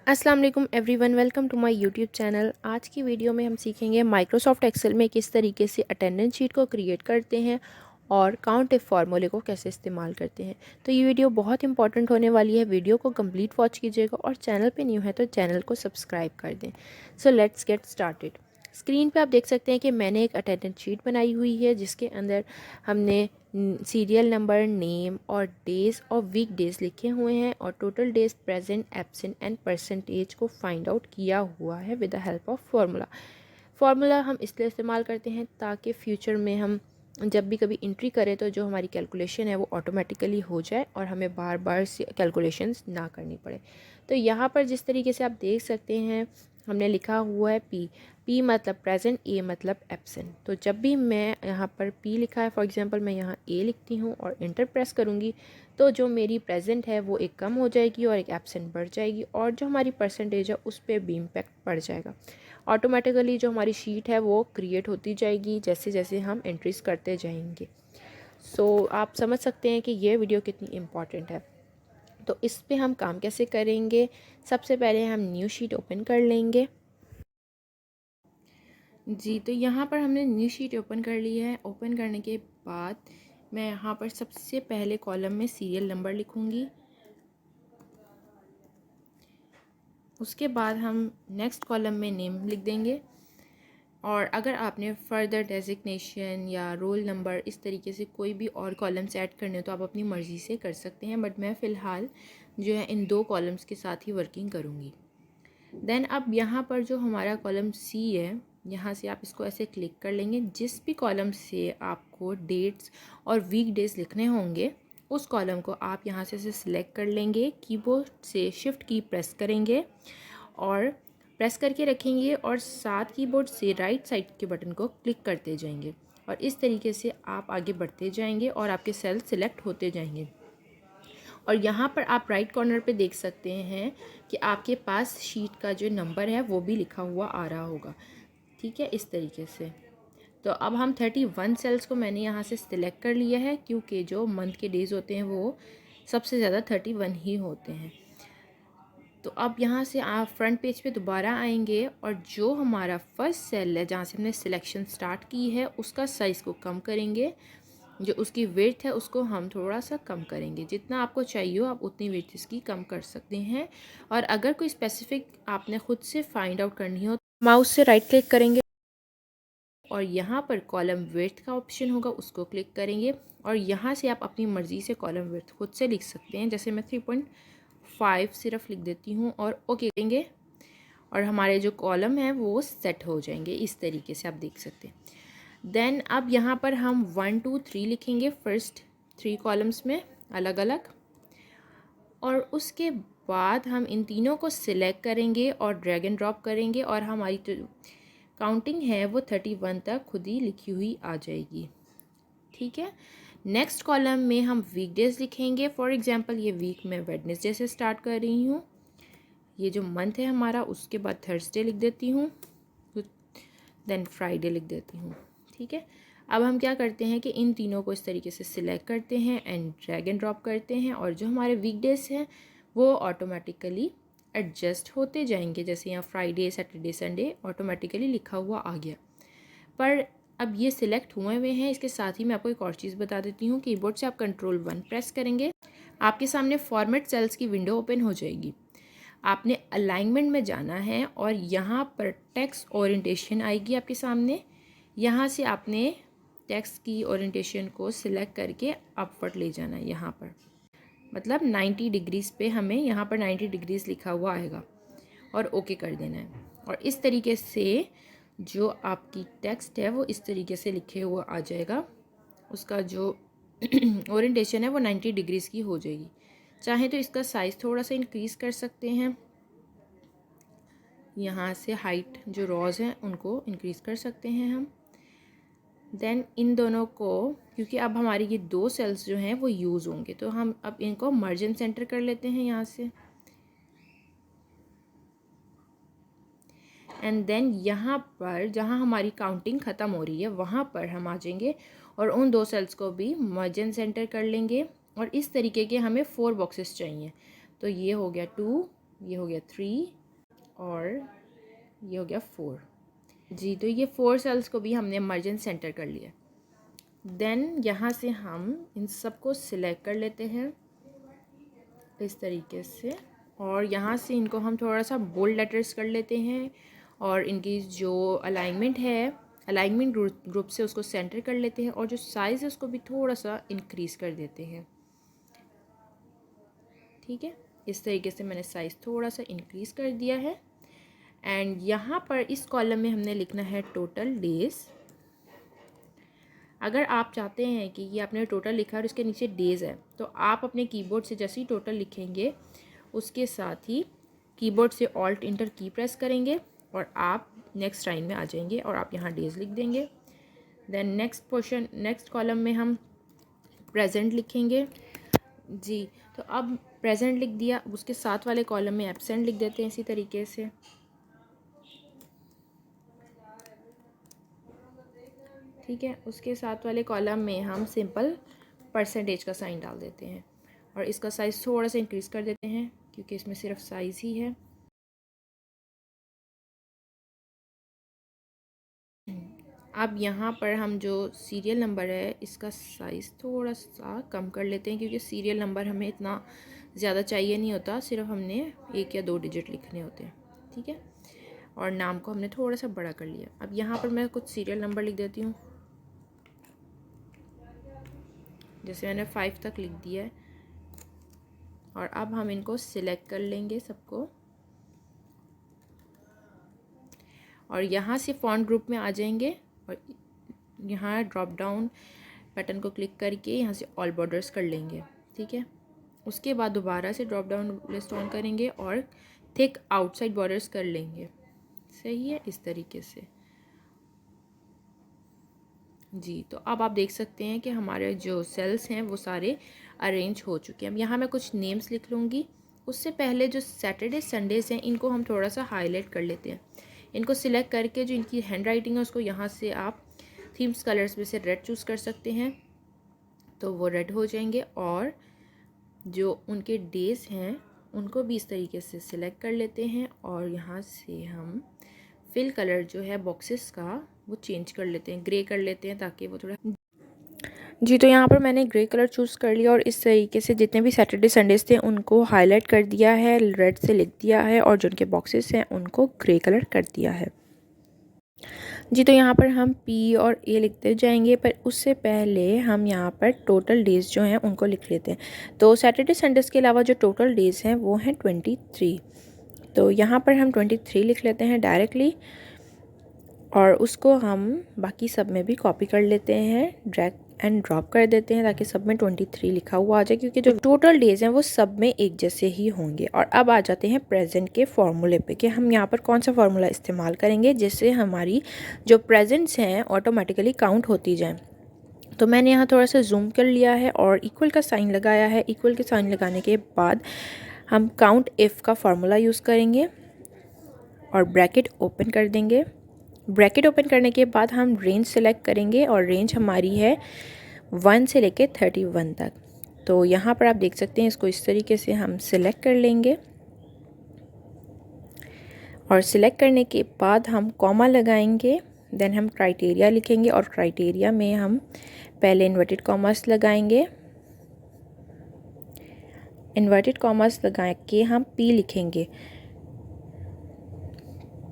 अस्सलाम वालेकुम everyone, welcome to my YouTube channel. आज की वीडियो में हम सीखेंगे माइक्रोसॉफ्ट एक्सेल में किस तरीके से अटेंडेंस शीट को क्रिएट करते हैं और काउंट इफ फार्मूले को कैसे इस्तेमाल करते हैं। तो ये वीडियो बहुत इंपॉर्टेंट होने वाली है। वीडियो को कंप्लीट वॉच कीजिएगा और चैनल पे न्यू है तो चैनल को सब्सक्राइब कर दें। So let's get started. Screen पे आप देख सकते हैं कि मैंने एक अटेंडेंस शीट बनाई हुई है जिसके अंदर हमने सीरियल नंबर, नेम और डेज और वीक डेज लिखे हुए हैं और total days present, absent and percentage को फाइंड आउट किया हुआ है with the help of formula हम इसलिए इस्तेमाल करते हैं ताकि फ्यूचर में हम जब भी कभी एंट्री करें तो जो हमारी कैलकुलेशन है वो ऑटोमेटिकली हो जाए और हमें बार बार से कैलकुलेशंस ना करनी पड़े। तो यहाँ पर जिस तरीके से आप देख सकते हैं हमने लिखा हुआ है पी मतलब प्रेजेंट, ए मतलब एब्सेंट। तो जब भी मैं यहाँ पर पी लिखा है, फॉर एग्जांपल मैं यहाँ ए लिखती हूँ और इंटर प्रेस करूँगी तो जो मेरी प्रेजेंट है वो एक कम हो जाएगी और एक एब्सेंट बढ़ जाएगी और जो हमारी परसेंटेज है उस पर भी इम्पैक्ट पड़ जाएगा। ऑटोमेटिकली जो हमारी शीट है वो क्रिएट होती जाएगी जैसे जैसे हम एंट्रीज करते जाएंगे। सो आप समझ सकते हैं कि ये वीडियो कितनी इम्पॉर्टेंट है। तो इस पे हम काम कैसे करेंगे। सबसे पहले हम न्यू शीट ओपन कर लेंगे। जी, तो यहाँ पर हमने न्यू शीट ओपन कर ली है। ओपन करने के बाद मैं यहाँ पर सबसे पहले कॉलम में सीरियल नंबर लिखूँगी। उसके बाद हम नेक्स्ट कॉलम में नेम लिख देंगे और अगर आपने फर्दर डेजिग्नेशन या रोल नंबर इस तरीके से कोई भी और कॉलम्स ऐड करने हो तो आप अपनी मर्ज़ी से कर सकते हैं, बट मैं फ़िलहाल जो है इन दो कॉलम्स के साथ ही वर्किंग करूँगी। देन अब यहाँ पर जो हमारा कॉलम सी है, यहाँ से आप इसको ऐसे क्लिक कर लेंगे। जिस भी कॉलम से आपको डेट्स और वीक डेज लिखने होंगे उस कॉलम को आप यहाँ से सिलेक्ट कर लेंगे। कीबोर्ड से शिफ्ट की प्रेस करेंगे और प्रेस करके रखेंगे और साथ कीबोर्ड से राइट साइड के बटन को क्लिक करते जाएंगे और इस तरीके से आप आगे बढ़ते जाएंगे और आपके सेल सिलेक्ट होते जाएंगे। और यहाँ पर आप राइट कॉर्नर पे देख सकते हैं कि आपके पास शीट का जो नंबर है वो भी लिखा हुआ आ रहा होगा। ठीक है, इस तरीके से। तो अब हम 31 सेल्स को मैंने यहाँ से सिलेक्ट कर लिया है क्योंकि जो मंथ के डेज़ होते हैं वो सबसे ज़्यादा 31 ही होते हैं। तो अब यहाँ से आप फ्रंट पेज पे दोबारा आएंगे और जो हमारा फर्स्ट सेल है जहाँ से हमने सिलेक्शन स्टार्ट की है उसका साइज़ को कम करेंगे। जो उसकी विड्थ है उसको हम थोड़ा सा कम करेंगे। जितना आपको चाहिए हो आप उतनी विड्थ इसकी कम कर सकते हैं। और अगर कोई स्पेसिफिक आपने ख़ुद से फाइंड आउट करनी हो तो माउस से राइट क्लिक करेंगे और यहाँ पर कॉलम विड्थ का ऑप्शन होगा, उसको क्लिक करेंगे और यहाँ से आप अपनी मर्ज़ी से कॉलम विड्थ खुद से लिख सकते हैं। जैसे मैं 3.5 सिर्फ लिख देती हूँ और ओके करेंगे और हमारे जो कॉलम है वो सेट हो जाएंगे। इस तरीके से आप देख सकते हैं। देन अब यहाँ पर हम 1 2 3 लिखेंगे फर्स्ट 3 कॉलम्स में अलग अलग और उसके बाद हम इन तीनों को सिलेक्ट करेंगे और ड्रैग एंड ड्रॉप करेंगे और हमारी जो काउंटिंग है वो 31 तक खुद ही लिखी हुई आ जाएगी। ठीक है, नेक्स्ट कॉलम में हम वीकडेज लिखेंगे। फॉर एग्जांपल ये वीक मैं वेडनेसडे से स्टार्ट कर रही हूँ। ये जो मंथ है हमारा उसके बाद थर्सडे लिख देती हूँ, देन फ्राइडे लिख देती हूँ। ठीक है, अब हम क्या करते हैं कि इन तीनों को इस तरीके से सिलेक्ट करते हैं एंड ड्रैग एंड ड्रॉप करते हैं और जो हमारे वीकडेज हैं वो ऑटोमेटिकली एडजस्ट होते जाएंगे। जैसे यहाँ फ्राइडे, सैटरडे, संडे ऑटोमेटिकली लिखा हुआ आ गया। पर अब ये सिलेक्ट हुए हुए हैं। इसके साथ ही मैं आपको एक और चीज़ बता देती हूँ। कीबोर्ड से आप कंट्रोल 1 प्रेस करेंगे, आपके सामने फॉर्मेट सेल्स की विंडो ओपन हो जाएगी। आपने अलाइनमेंट में जाना है और यहाँ पर टेक्स्ट ओरिएंटेशन आएगी आपके सामने। यहाँ से आपने टेक्स्ट की ओरिएंटेशन को सिलेक्ट करके अपवर्ड ले जाना है। यहाँ पर मतलब 90 डिग्रीज़ पे हमें यहाँ पर 90 डिग्रीज़ लिखा हुआ आएगा और ओके कर देना है। और इस तरीके से जो आपकी टेक्स्ट है वो इस तरीके से लिखे हुआ आ जाएगा। उसका जो ओरिएंटेशन है वो 90 डिग्रीज़ की हो जाएगी। चाहे तो इसका साइज़ थोड़ा सा इंक्रीज़ कर सकते हैं। यहाँ से हाइट जो रॉज हैं उनको इंक्रीज़ कर सकते हैं हम। देन इन दोनों को, क्योंकि अब हमारी ये दो सेल्स जो हैं वो यूज़ होंगे तो हम अब इनको मर्ज एंड सेंटर कर लेते हैं यहाँ से। एंड देन यहाँ पर जहाँ हमारी काउंटिंग ख़त्म हो रही है वहाँ पर हम आ जाएंगे और उन दो सेल्स को भी मर्ज एंड सेंटर कर लेंगे। और इस तरीके के हमें 4 बॉक्सेस चाहिए। तो ये हो गया 2, ये हो गया 3 और ये हो गया 4। जी, तो ये 4 सेल्स को भी हमने मर्ज सेंटर कर लिया। देन यहाँ से हम इन सब को सिलेक्ट कर लेते हैं इस तरीके से, और यहाँ से इनको हम थोड़ा सा बोल्ड लेटर्स कर लेते हैं, और इनकी जो अलाइनमेंट है, अलाइनमेंट ग्रुप से उसको सेंटर कर लेते हैं, और जो साइज़ है उसको भी थोड़ा सा इंक्रीज़ कर देते हैं। ठीक है, इस तरीके से मैंने साइज़ थोड़ा सा इंक्रीज़ कर दिया है। एंड यहाँ पर इस कॉलम में हमने लिखना है टोटल डेज़। अगर आप चाहते हैं कि ये आपने टोटल लिखा है और इसके नीचे डेज़ है, तो आप अपने कीबोर्ड से जैसे ही टोटल लिखेंगे उसके साथ ही कीबोर्ड से ऑल्ट इंटर की प्रेस करेंगे और आप नेक्स्ट लाइन में आ जाएंगे और आप यहाँ डेज़ लिख देंगे। देन नेक्स्ट कॉलम में हम प्रेजेंट लिखेंगे। जी, तो अब प्रेजेंट लिख दिया, उसके साथ वाले कॉलम में एब्सेंट लिख देते हैं इसी तरीके से। ठीक है, उसके साथ वाले कॉलम में हम सिंपल परसेंटेज का साइन डाल देते हैं और इसका साइज़ थोड़ा सा इंक्रीज़ कर देते हैं क्योंकि इसमें सिर्फ साइज़ ही है। अब यहाँ पर हम जो सीरियल नंबर है इसका साइज़ थोड़ा सा कम कर लेते हैं क्योंकि सीरियल नंबर हमें इतना ज़्यादा चाहिए नहीं होता, सिर्फ हमने 1 या 2 डिजिट लिखने होते हैं। ठीक है, और नाम को हमने थोड़ा सा बड़ा कर लिया। अब यहाँ पर मैं कुछ सीरियल नंबर लिख देती हूँ, जैसे मैंने 5 तक लिख दिया है। और अब हम इनको सिलेक्ट कर लेंगे सबको, और यहाँ से फॉन्ट ग्रुप में आ जाएंगे और यहाँ ड्रॉप डाउन बटन को क्लिक करके यहाँ से ऑल बॉर्डर्स कर लेंगे। ठीक है, उसके बाद दोबारा से ड्रॉप डाउन लिस्ट ऑन करेंगे और थिक आउटसाइड बॉर्डर्स कर लेंगे। सही है, इस तरीके से। जी, तो अब आप देख सकते हैं कि हमारे जो सेल्स हैं वो सारे अरेंज हो चुके हैं। अब यहाँ मैं कुछ नेम्स लिख लूँगी। उससे पहले जो सैटरडे संडेज़ हैं इनको हम थोड़ा सा हाईलाइट कर लेते हैं। इनको सिलेक्ट करके जो इनकी हैंड राइटिंग है उसको यहाँ से आप थीम्स कलर्स में से रेड चूज़ कर सकते हैं, तो वो रेड हो जाएंगे। और जो उनके डेज़ हैं उनको भी इस तरीके से सिलेक्ट कर लेते हैं और यहाँ से हम फिल कलर जो है बॉक्सेस का वो चेंज कर लेते हैं, ग्रे कर लेते हैं ताकि वो थोड़ा। जी, तो यहाँ पर मैंने ग्रे कलर चूज़ कर लिया और इस तरीके से जितने भी सैटरडे संडेज़ थे उनको हाईलाइट कर दिया है, रेड से लिख दिया है, और जो उनके बॉक्सेस हैं उनको ग्रे कलर कर दिया है। जी, तो यहाँ पर हम पी और ए लिखते जाएंगे, पर उससे पहले हम यहाँ पर टोटल डेज़ जो हैं उनको लिख लेते हैं। तो सैटरडे संडेज़ के अलावा जो टोटल डेज़ हैं वो हैं 23। तो यहाँ पर हम 23 लिख लेते हैं डायरेक्टली, और उसको हम बाकी सब में भी कॉपी कर लेते हैं, ड्रैग एंड ड्रॉप कर देते हैं ताकि सब में 23 लिखा हुआ आ जाए, क्योंकि जो टोटल डेज़ हैं वो सब में एक जैसे ही होंगे। और अब आ जाते हैं प्रेजेंट के फॉर्मूले पे कि हम यहाँ पर कौन सा फार्मूला इस्तेमाल करेंगे जिससे हमारी जो प्रेजेंट्स हैं ऑटोमेटिकली काउंट होती जाएँ। तो मैंने यहाँ थोड़ा सा जूम कर लिया है और इक्वल का साइन लगाया है। इक्वल के साइन लगाने के बाद हम काउंट इफ़ का फार्मूला यूज़ करेंगे और ब्रैकेट ओपन कर देंगे। ब्रैकेट ओपन करने के बाद हम रेंज सेलेक्ट करेंगे और रेंज हमारी है 1 से लेके 31 तक। तो यहाँ पर आप देख सकते हैं, इसको इस तरीके से हम सिलेक्ट कर लेंगे और सिलेक्ट करने के बाद हम कॉमा लगाएंगे। देन हम क्राइटेरिया लिखेंगे और क्राइटेरिया में हम पहले इन्वर्टेड कॉमास लगाएंगे। इन्वर्टेड कॉमास लगा के हम पी लिखेंगे।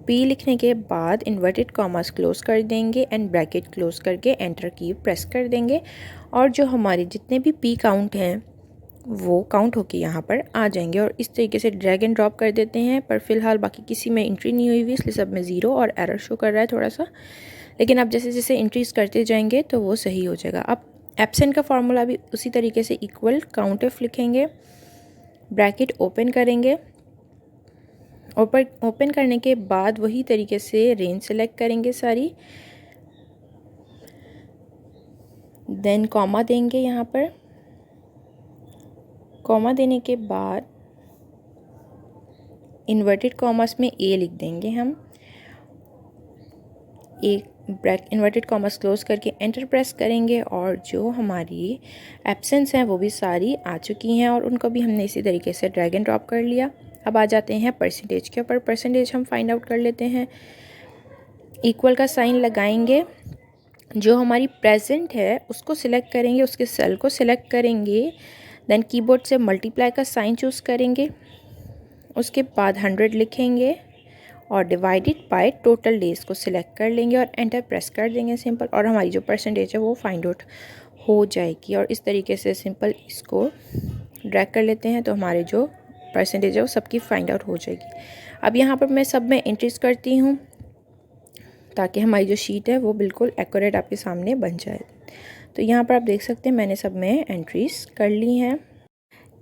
पी लिखने के बाद इन्वर्टेड कॉमास क्लोज कर देंगे एंड ब्रैकेट क्लोज करके एंटर की प्रेस कर देंगे, और जो हमारे जितने भी पी काउंट हैं वो काउंट होके यहाँ पर आ जाएंगे। और इस तरीके से ड्रैग एंड ड्रॉप कर देते हैं, पर फिलहाल बाकी किसी में एंट्री नहीं हुई हुई इसलिए सब में 0 और एरर शो कर रहा है थोड़ा सा, लेकिन आप जैसे जैसे एंट्रीज करते जाएंगे तो वो सही हो जाएगा। अब एब्सेंट का फार्मूला भी उसी तरीके से इक्वल काउंट इफ लिखेंगे, ब्रैकेट ओपन करेंगे, ओपन करने के बाद वही तरीके से रेंज सेलेक्ट करेंगे सारी, देन कॉमा देंगे। यहाँ पर कॉमा देने के बाद इन्वर्टेड कॉमास में ए लिख देंगे हम, एक इन्वर्टेड कॉमास क्लोज करके एंटर प्रेस करेंगे, और जो हमारी एब्सेंस हैं वो भी सारी आ चुकी हैं और उनको भी हमने इसी तरीके से ड्रैग एंड ड्रॉप कर लिया। अब आ जाते हैं परसेंटेज के ऊपर। परसेंटेज हम फाइंड आउट कर लेते हैं। इक्वल का साइन लगाएंगे, जो हमारी प्रेजेंट है उसको सिलेक्ट करेंगे, उसके सेल को सिलेक्ट करेंगे, देन कीबोर्ड से मल्टीप्लाई का साइन चूज़ करेंगे, उसके बाद 100 लिखेंगे और डिवाइडेड बाय टोटल डेज़ को सिलेक्ट कर लेंगे और एंटर प्रेस कर देंगे सिंपल, और हमारी जो परसेंटेज है वो फाइंड आउट हो जाएगी। और इस तरीके से सिंपल इसको ड्रैग कर लेते हैं तो हमारे जो परसेंटेज है वो सबकी फाइंड आउट हो जाएगी। अब यहाँ पर मैं सब में एंट्रीज करती हूँ ताकि हमारी जो शीट है वो बिल्कुल एक्यूरेट आपके सामने बन जाए। तो यहाँ पर आप देख सकते हैं मैंने सब में एंट्रीज कर ली हैं।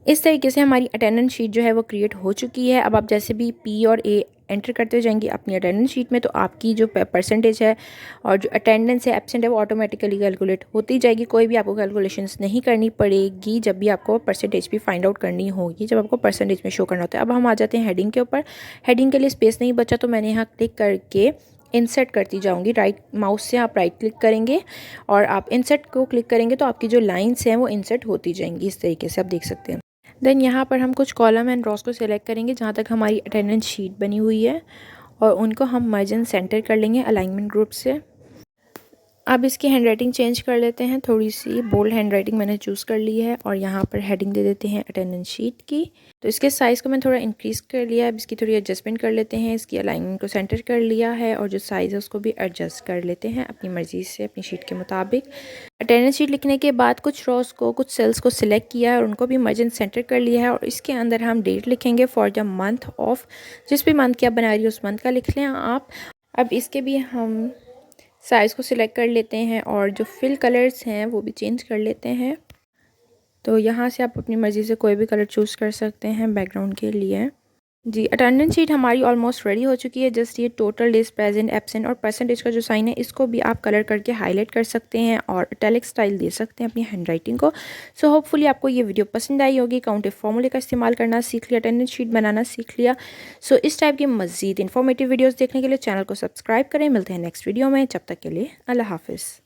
इस तरीके से हमारी अटेंडेंस शीट जो है वो क्रिएट हो चुकी है। अब आप जैसे भी पी और ए एंटर करते जाएंगे अपनी अटेंडेंस शीट में, तो आपकी जो परसेंटेज है और जो अटेंडेंस है एब्सेंट है वो ऑटोमेटिकली कैलकुलेट होती जाएगी। कोई भी आपको कैलकुलेशंस नहीं करनी पड़ेगी जब भी आपको परसेंटेज भी फाइंड आउट करनी होगी, जब आपको परसेंटेज में शो करना होता है। अब हम आ जाते हैं हेडिंग के ऊपर। हेडिंग के लिए स्पेस नहीं बचा तो मैंने यहाँ क्लिक करके इंसर्ट करती जाऊंगी। राइट माउस से आप राइट क्लिक करेंगे और आप इंसर्ट को क्लिक करेंगे तो आपकी जो लाइन्स हैं वो इंसर्ट होती जाएंगी। इस तरीके से आप देख सकते हैं। देन यहाँ पर हम कुछ कॉलम एंड रॉस को सिलेक्ट करेंगे जहाँ तक हमारी अटेंडेंस शीट बनी हुई है, और उनको हम मर्ज एंड सेंटर कर लेंगे अलाइनमेंट ग्रुप से। अब इसकी हैंडराइटिंग चेंज कर लेते हैं, थोड़ी सी बोल्ड हैंडराइटिंग मैंने चूज़ कर ली है और यहाँ पर हेडिंग दे देते हैं अटेंडेंस शीट की। तो इसके साइज़ को मैंने थोड़ा इंक्रीज़ कर लिया है। अब इसकी थोड़ी एडजस्टमेंट कर लेते हैं। इसकी अलाइनमेंट को सेंटर कर लिया है और जो साइज़ है उसको भी एडजस्ट कर लेते हैं अपनी मर्ज़ी से, अपनी शीट के मुताबिक। अटेंडेंस शीट लिखने के बाद कुछ रॉस को, कुछ सेल्स को सिलेक्ट किया है और उनको भी मर्ज एंड सेंटर कर लिया है, और इसके अंदर हम डेट लिखेंगे फॉर द मंथ ऑफ, जिस भी मंथ की आप बना रही हो उस मंथ का लिख लें आप। अब इसके भी हम साइज़ को सिलेक्ट कर लेते हैं और जो फिल कलर्स हैं वो भी चेंज कर लेते हैं। तो यहाँ से आप अपनी मर्ज़ी से कोई भी कलर चूज़ कर सकते हैं बैकग्राउंड के लिए। जी, अटेंडेंस शीट हमारी ऑलमोस्ट रेडी हो चुकी है। जस्ट ये टोटल डेज, प्रेजेंट, एब्सेंट और परसेंटेज का जो साइन है इसको भी आप कलर करके हाईलाइट कर सकते हैं और इटैलिक स्टाइल दे सकते हैं अपनी हैंडराइटिंग को। सो होपफुली आपको ये वीडियो पसंद आई होगी। काउंटिव फॉर्मूले का इस्तेमाल करना सीख लिया, अटेंडेंस शीट बनाना सीख लिया। सो इस टाइप की मज़ीद इन्फॉर्मेटिव वीडियोज़ देखने के लिए चैनल को सब्सक्राइब करें। मिलते हैं नेक्स्ट वीडियो में, जब तक के लिए अल्लाह हाफिज़।